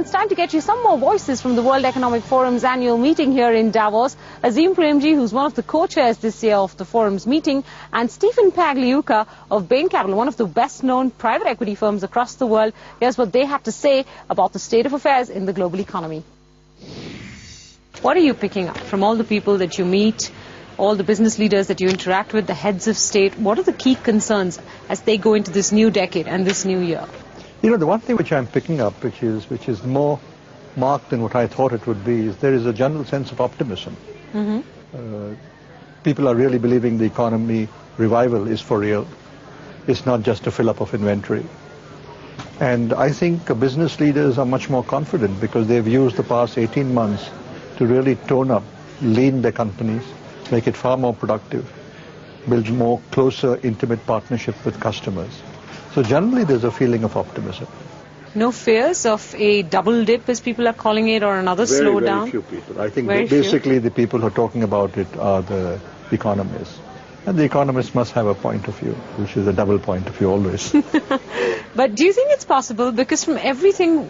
It's time to get you some more voices from the World Economic Forum's annual meeting here in Davos. Azim Premji, who's one of the co-chairs this year of the forum's meeting, and Stephen Pagliuca of Bain Capital, one of the best-known private equity firms across the world. Here's what they have to say about the state of affairs in the global economy. What are you picking up from all the people that you meet, all the business leaders that you interact with, the heads of state? What are the key concerns as they go into this new decade and this new year? You know, the one thing which I'm picking up, which is more marked than what I thought it would be, is there is a general sense of optimism. People are really believing the economy revival is for real. It's not just a fill-up of inventory. And I think business leaders are much more confident because they've used the past 18 months to really tone up, lean their companies, make it far more productive, build more closer, intimate partnership with customers. So generally there's a feeling of optimism. No fears of a double dip, as people are calling it, or another slowdown? Very few people. I think basically the people who are talking about it are the economists. And the economists must have a point of view, which is a double point of view always. But do you think it's possible? Because from everything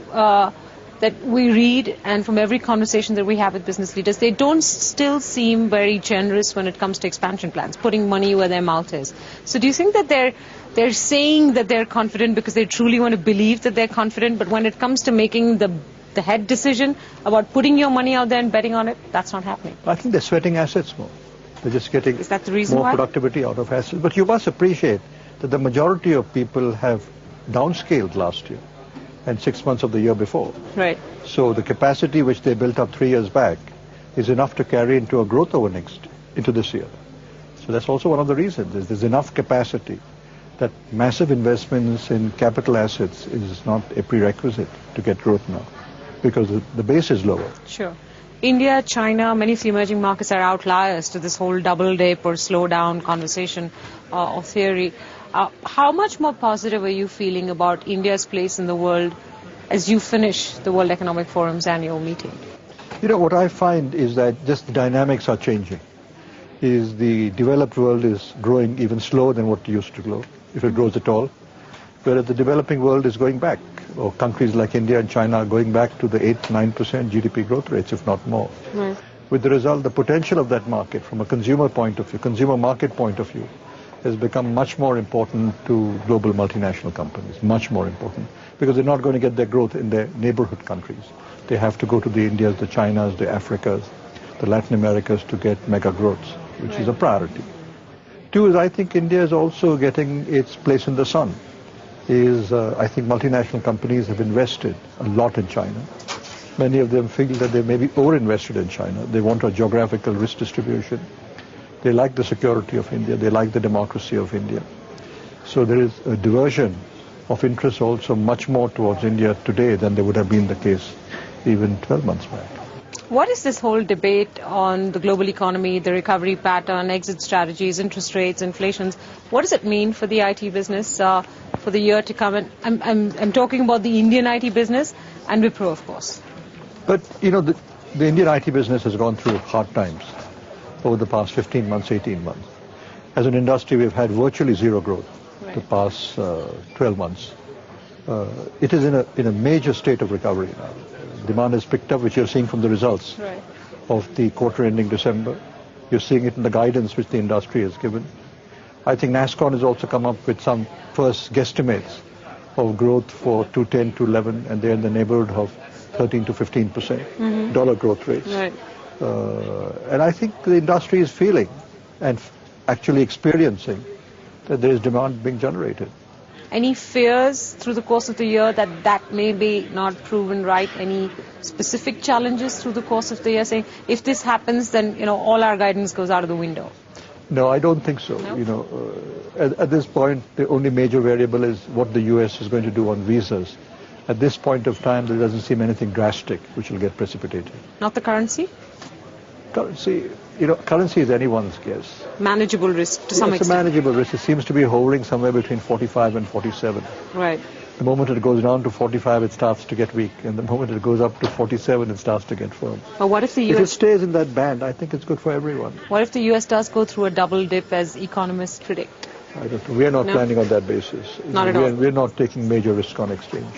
that we read and from every conversation that we have with business leaders, they don't still seem very generous when it comes to expansion plans, putting money where their mouth is. So do you think that they're saying that they're confident because they truly want to believe that they're confident, but when it comes to making the head decision about putting your money out there and betting on it, that's not happening? I think they're sweating assets more. They're just getting Is that the reason more why? productivity out of assets. But you must appreciate that the majority of people have downscaled last year and 6 months of the year before. Right. So the capacity which they built up 3 years back is enough to carry into a growth into this year. So that's also one of the reasons, is there's enough capacity that massive investments in capital assets is not a prerequisite to get growth now, because the base is lower. Sure. India, China, many of the emerging markets are outliers to this whole double dip or slowdown conversation or theory. How much more positive are you feeling about India's place in the world as you finish the World Economic Forum's annual meeting? You know, what I find is that just the dynamics are changing. Is the developed world is growing even slower than what it used to grow, if it grows at all, whereas the developing world is going back, or countries like India and China are going back to the 8-9% GDP growth rates, if not more. Right. With the result, the potential of that market from a consumer point of view, consumer market point of view, has become much more important to global multinational companies, much more important, because they're not going to get their growth in their neighborhood countries. They have to go to the Indias, the Chinas, the Africas, the Latin Americas to get mega growths, which is a priority. 2 is I think India is also getting its place in the sun. I think multinational companies have invested a lot in China. Many of them feel that they may be over-invested in China. They want a geographical risk distribution. They like the security of India. They like the democracy of India. So there is a diversion of interest also much more towards India today than there would have been the case even 12 months back. What is this whole debate on the global economy, the recovery pattern, exit strategies, interest rates, inflations? What does it mean for the IT business for the year to come? And I'm talking about the Indian IT business and Wipro, of course. But, you know, the Indian IT business has gone through hard times over the past 15 months, 18 months. As an industry, we've had virtually zero growth the past 12 months. It is in a major state of recovery now. Demand has picked up, which you're seeing from the results of the quarter ending December. You're seeing it in the guidance which the industry has given. I think NASSCON has also come up with some first guesstimates of growth for 2010 to 11, and they're in the neighborhood of 13 to 15% dollar growth rates. Right. And I think the industry is feeling and actually experiencing that there is demand being generated. Any fears through the course of the year that may be not proven right? Any specific challenges through the course of the year, saying if this happens, then all our guidance goes out of the window? No, I don't think so. No? At this point, the only major variable is what the U.S. is going to do on visas. At this point of time, there doesn't seem anything drastic which will get precipitated. Not the currency? Currency is anyone's guess. Manageable risk to some extent. It's a manageable risk. It seems to be hovering somewhere between 45 and 47. Right. The moment it goes down to 45, it starts to get weak. And the moment it goes up to 47, it starts to get firm. But what if the US... If it stays in that band, I think it's good for everyone. What if the US does go through a double dip as economists predict? I don't know. We are not planning on that basis. Not at all. We're not taking major risk on exchange.